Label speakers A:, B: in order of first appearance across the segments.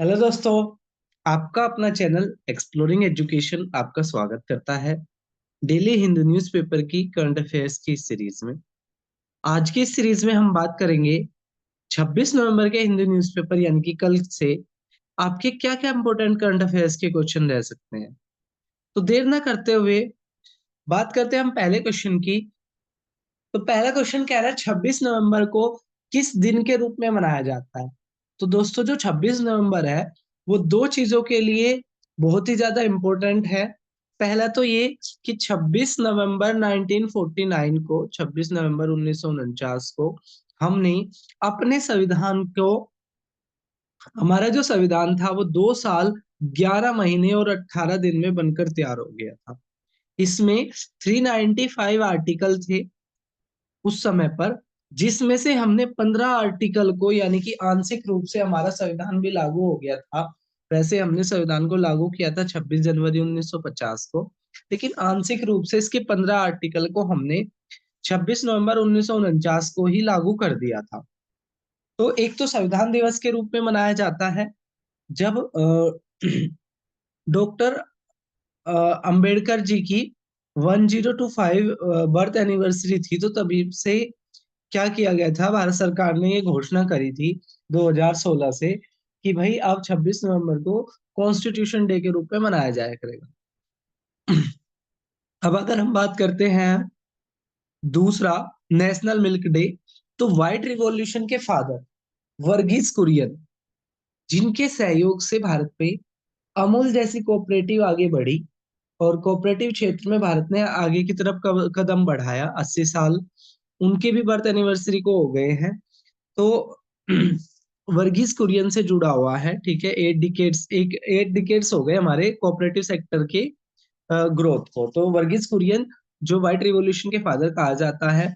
A: Hello दोस्तों। आपका अपना चैनल एक्सप्लोरिंग एजुकेशन आपका स्वागत करता है डेली हिंदू न्यूज़पेपर की करंट अफेयर्स की इस सीरीज में। आज की इस सीरीज में हम बात करेंगे 26 नवंबर के हिंदू न्यूज़पेपर यानी कि कल से आपके क्या क्या इंपॉर्टेंट करंट अफेयर्स के क्वेश्चन रह सकते हैं। तो देर ना करते हुए बात करते हैं हम पहले क्वेश्चन की। तो पहला क्वेश्चन कह रहा है 26 नवंबर को किस दिन के रूप में मनाया जाता है। तो दोस्तों जो 26 नवंबर है वो दो चीजों के लिए बहुत ही ज्यादा इम्पोर्टेंट है। पहला तो ये कि 26 नवंबर 1949 को 26 नवंबर 1949 को हमने अपने संविधान को, हमारा जो संविधान था वो 2 साल 11 महीने और 18 दिन में बनकर तैयार हो गया था। इसमें 395 आर्टिकल थे उस समय पर, जिसमें से हमने 15 आर्टिकल को यानी कि आंशिक रूप से हमारा संविधान भी लागू हो गया था। वैसे हमने संविधान को लागू किया था 26 जनवरी 1950 को, लेकिन आंशिक रूप से इसके 15 आर्टिकल को हमने 26 नवंबर 1949 को ही लागू कर दिया था। तो एक तो संविधान दिवस के रूप में मनाया जाता है जब डॉक्टर अंबेडकर जी की 1025 बर्थ एनिवर्सरी थी, तो तभी से क्या किया गया था, भारत सरकार ने ये घोषणा करी थी 2016 से कि भाई अब 26 नवंबर को कॉन्स्टिट्यूशन डे के रूप में मनाया जाया करेगा। अब अगर हम बात करते हैं दूसरा, नेशनल मिल्क डे, तो व्हाइट रिवॉल्यूशन के फादर वर्गीज कुरियन, जिनके सहयोग से भारत में अमूल जैसी कोऑपरेटिव आगे बढ़ी और कोऑपरेटिव क्षेत्र में भारत ने आगे की तरफ कदम बढ़ाया। 80 साल उनके भी बर्थ एनिवर्सरी को हो गए हैं। तो वर्गीज कुरियन से जुड़ा हुआ है, ठीक है। 8 डिकेट्स हो गए हमारे कोऑपरेटिव सेक्टर के ग्रोथ को। तो वर्गीज कुरियन जो व्हाइट रिवॉल्यूशन के फादर कहा जाता है,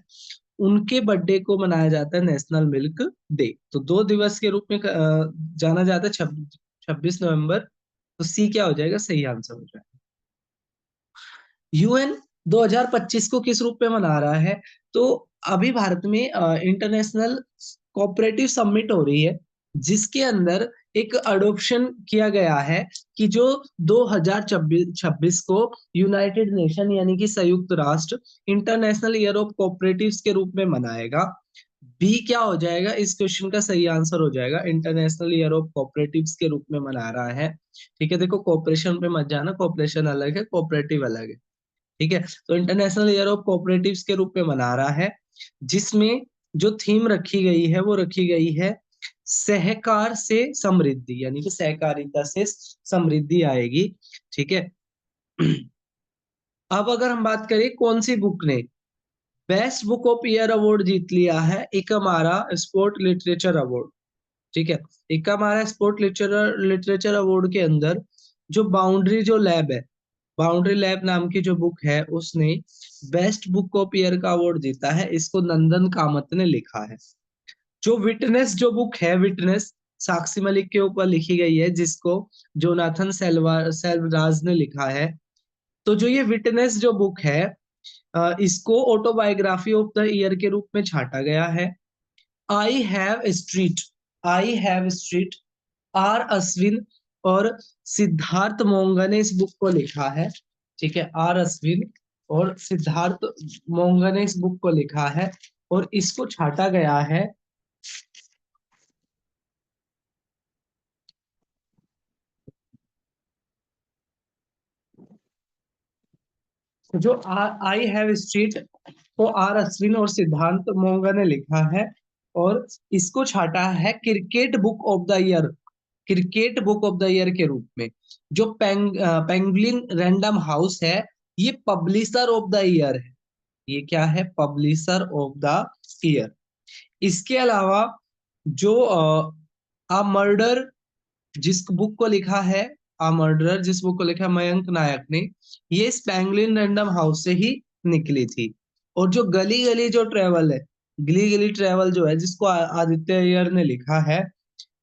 A: उनके बर्थडे को मनाया जाता है नेशनल मिल्क डे। तो 2 दिवस के रूप में जाना जाता है 26 नवंबर। तो सी क्या हो जाएगा, सही आंसर हो जाएगा। यूएन 2025 को किस रूप में मना रहा है। तो अभी भारत में इंटरनेशनल कोऑपरेटिव समिट हो रही है, जिसके अंदर एक अडोप्शन किया गया है कि जो 2026 को यूनाइटेड नेशन यानी कि संयुक्त राष्ट्र इंटरनेशनल ईयर ऑफ कोऑपरेटिव्स के रूप में मनाएगा। बी क्या हो जाएगा, इस क्वेश्चन का सही आंसर हो जाएगा इंटरनेशनल ईयर ऑफ कोऑपरेटिव्स के रूप में मना रहा है। ठीक है, देखो कोऑपरेशन पे मत जाना, कोऑपरेशन अलग है, कोऑपरेटिव अलग है। ठीक है, तो इंटरनेशनल ईयर ऑफ कोऑपरेटिव्स के रूप में मना रहा है, जिसमें जो थीम रखी गई है वो रखी गई है सहकार से समृद्धि, यानी कि सहकारिता से समृद्धि आएगी। ठीक है। अब अगर हम बात करें कौन सी बुक ने best book of year award जीत लिया है, एक हमारा स्पोर्ट लिटरेचर अवार्ड। ठीक है, एक हमारा स्पोर्ट लिटरेचर लिटरेचर अवार्ड के अंदर जो बाउंड्री जो लैब है, बाउंड्री लैब नाम की जो बुक है, उसने बेस्ट बुक ऑफ ईयर का अवार्ड जीता है। इसको नंदन कामत ने लिखा है। जो विटनेस जो बुक है, विटनेस साक्षी मलिक के ऊपर लिखी गई है, जिसको जोनाथन सेल्वराज ने लिखा है। तो जो ये विटनेस जो बुक है, इसको ऑटोबायोग्राफी ऑफ द ईयर के रूप में छाटा गया है। I have street I have street R Ashwin और सिद्धार्थ मोंगा ने इस बुक को लिखा है। ठीक है, आर अश्विन और सिद्धार्थ मोंगा ने इस बुक को लिखा है और इसको छाटा गया है। जो आई हैव स्ट्रीट को आर अश्विन और सिद्धांत मोंगा ने लिखा है और इसको छाटा है cricket book of the year, cricket book of the year के रूप में। जो पेंगुलिन रैंडम हाउस है, ये पब्लिशर ऑफ द ईयर है। ये क्या है, पब्लिशर ऑफ द ईयर। इसके अलावा जो अ मर्डर जिस बुक को लिखा है, अ मर्डरर जिस बुक को लिखा है मयंक नायक ने, ये स्पैंगलिन रैंडम हाउस से ही निकली थी। और जो गली गली जो ट्रेवल है, गली गली ट्रेवल जो है, जिसको आदित्य अय्यर ने लिखा है,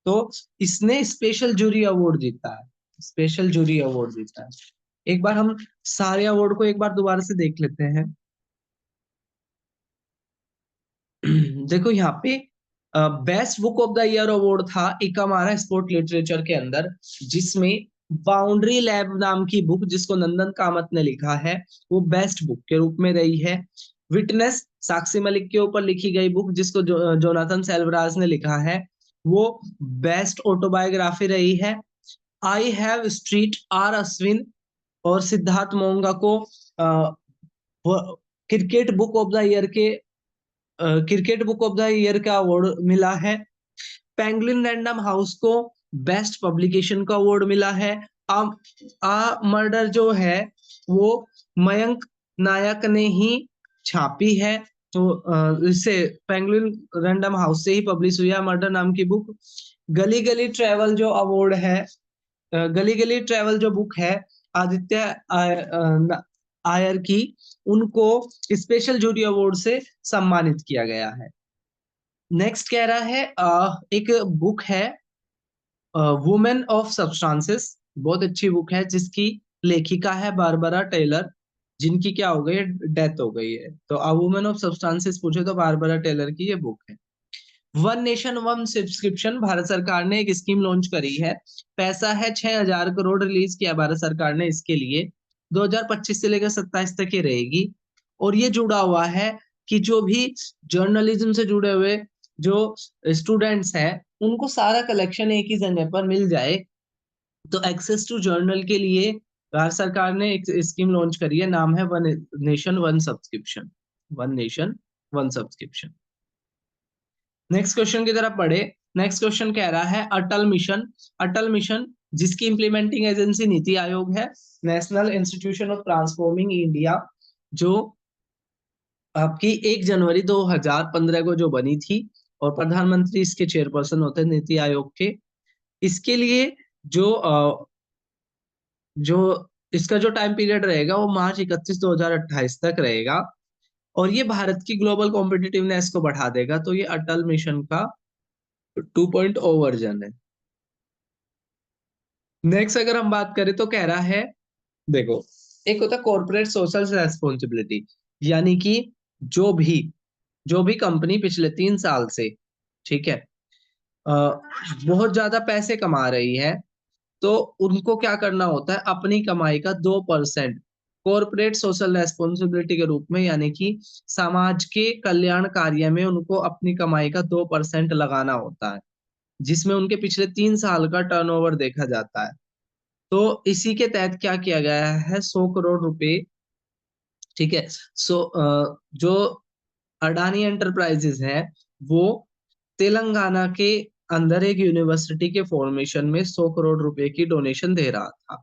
A: तो इसने स्पेशल जूरी अवार्ड जीता है, स्पेशल जूरी अवार्ड जीता है। एक बार हम सारे अवार्ड को एक बार दोबारा से देख लेते हैं। देखो यहाँ पे best book of the year award था एक हमारा स्पोर्ट लिटरेचर के अंदर, जिसमें बाउंड्री लैब नाम की बुक, जिसको नंदन कामत ने लिखा है, वो बेस्ट बुक के रूप में रही है। विटनेस साक्षी मलिक के ऊपर लिखी गई बुक, जिसको जोनाथन सेल्वराज ने लिखा है, वो बेस्ट ऑटोबायोग्राफी रही है। I have street R Ashwin और सिद्धार्थ मोंगा को cricket book of the year के cricket book of the year का अवार्ड मिला है। पेंगुइन रैंडम हाउस को बेस्ट पब्लिकेशन का अवार्ड मिला है। आ मर्डर जो है वो मयंक नायक ने ही छापी है, तो इससे पेंगुइन रैंडम हाउस से ही पब्लिश हुई है मर्डर नाम की बुक। गली गली ट्रेवल जो अवार्ड है, गली गली ट्रेवल जो बुक है आदित्य आयर की, उनको स्पेशल जूरी अवार्ड से सम्मानित किया गया है। नेक्स्ट कह रहा है एक बुक है वुमेन ऑफ सब्सटेंसेस, बहुत अच्छी बुक है, जिसकी लेखिका है बारबरा टेलर, जिनकी क्या हो गई है, डेथ हो गई है। तो अ वुमेन ऑफ सब्सटेंसेस पूछे तो बारबरा टेलर की ये बुक है। One nation one subscription Bharat सरकार ने एक स्कीम लॉन्च करी है। पैसा है 6,000 करोड़ रिलीज किया भारत सरकार ने इसके लिए, 2025 से लेकर 27 तक ये रहेगी। और ये जुड़ा हुआ है कि जो भी जर्नलिज्म से जुड़े हुए जो स्टूडेंट्स हैं, उनको सारा कलेक्शन एक ही जगह पर मिल जाए। तो एक्सेस टू जर्नल के लिए भारत सरकार ने एक स्कीम लॉन्च करी है, नाम है one nation one subscription. One nation one subscription. Next question की तरफ पढ़े। नेक्स्ट क्वेश्चन कह रहा है अटल मिशन। अटल मिशन जिसकी इंप्लीमेंटिंग एजेंसी नीति आयोग है, national institution of transforming India, जो आपकी 1 जनवरी 2015 को जो बनी थी, और प्रधानमंत्री इसके चेयरपर्सन होते हैं नीति आयोग के। इसके लिए जो जो इसका जो टाइम पीरियड रहेगा वो मार्च 31 2028 तक रहेगा, और ये भारत की ग्लोबल कॉम्पिटिटिवनेस को बढ़ा देगा। तो ये अटल मिशन का 2.0 वर्जन है। नेक्स्ट अगर हम बात करें तो कह रहा है, देखो, एक होता है कॉर्पोरेट सोशल रेस्पॉन्सिबिलिटी, यानी कि जो भी जो भी कंपनी पिछले 3 साल से, ठीक है, बहुत ज्यादा पैसे कमा रही है, तो उनको क्या करना होता है, अपनी कमाई का 2% कॉर्पोरेट सोशल रेस्पॉन्सिबिलिटी के रूप में, यानी कि समाज के कल्याण कार्य में उनको अपनी कमाई का 2% लगाना होता है, जिसमें उनके पिछले 3 साल का टर्नओवर देखा जाता है। तो इसी के तहत क्या किया गया है, 100 करोड़ रुपए, ठीक है। जो अडानी एंटरप्राइजेस है, वो तेलंगाना के अंदर एक यूनिवर्सिटी के फॉर्मेशन में 100 करोड़ रुपए की डोनेशन दे रहा था,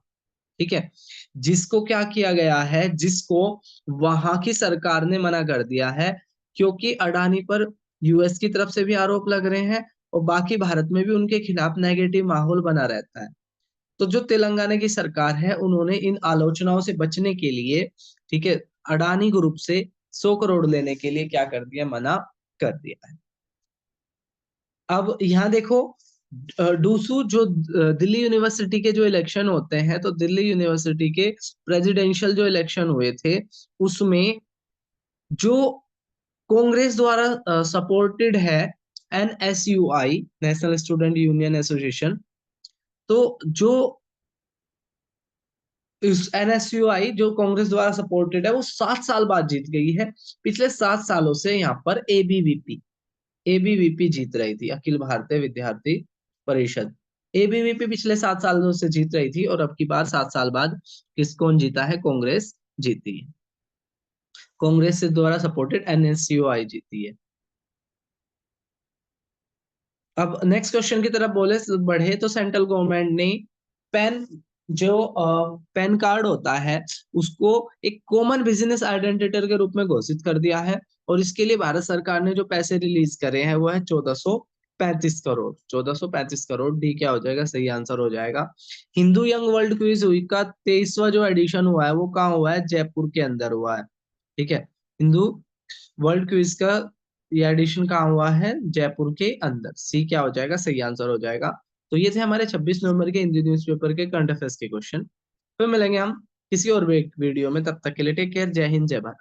A: ठीक है। जिसको क्या किया गया है, जिसको वहां की सरकार ने मना कर दिया है, क्योंकि अडानी पर यूएस की तरफ से भी आरोप लग रहे हैं, और बाकी भारत में भी उनके खिलाफ नेगेटिव माहौल बना रहता है। तो जो तेलंगाना की सरकार है, उन्होंने इन आलोचनाओं से बचने के लिए, ठीक है, अडानी ग्रुप से 100 करोड़ लेने के लिए क्या कर दिया, मना कर दिया है। अब यहाँ देखो, डूसू जो दिल्ली यूनिवर्सिटी के जो इलेक्शन होते हैं, तो दिल्ली यूनिवर्सिटी के प्रेसिडेंशियल जो इलेक्शन हुए थे, उसमें जो कांग्रेस द्वारा सपोर्टेड है, NSUI, national student union association, तो जो इस एनएसयूआई जो कांग्रेस द्वारा सपोर्टेड है, वो 7 साल बाद जीत गई है। पिछले 7 सालों से यहाँ पर एबीवीपी जीत रही थी, अखिल भारतीय विद्यार्थी परिषद। एबीवीपी पिछले 7 सालों से जीत रही थी, और अब की बार 7 साल बाद कौन जीता है, कांग्रेस जीती है। कांग्रेस से द्वारा सपोर्टेड एनएसयूआई जीती है। अब नेक्स्ट क्वेश्चन की तरफ बोले बढ़े, तो सेंट्रल गवर्नमेंट ने पैन जो पैन कार्ड होता है, उसको एक कॉमन बिजनेस आइडेंटिटर के रूप में घोषित कर दिया है, और इसके लिए भारत सरकार ने जो पैसे रिलीज करे हैं वो है 1435 करोड़। 1435 करोड़, डी क्या हो जाएगा, सही आंसर हो जाएगा। हिंदू यंग वर्ल्ड क्विज हुई का 23वां जो एडिशन हुआ है, वो कहाँ हुआ है, जयपुर के अंदर हुआ है, ठीक है। हिंदू वर्ल्ड क्विज का ये एडिशन कहाँ हुआ है, जयपुर के अंदर, सी क्या हो जाएगा, सही आंसर हो जाएगा। तो ये थे हमारे 26 नवंबर के हिंदी न्यूज़पेपर के करंट अफेयर्स के क्वेश्चन। फिर मिलेंगे हम किसी और वीडियो में, तब तक के लिए टेक केयर, जय हिंद जय भारत।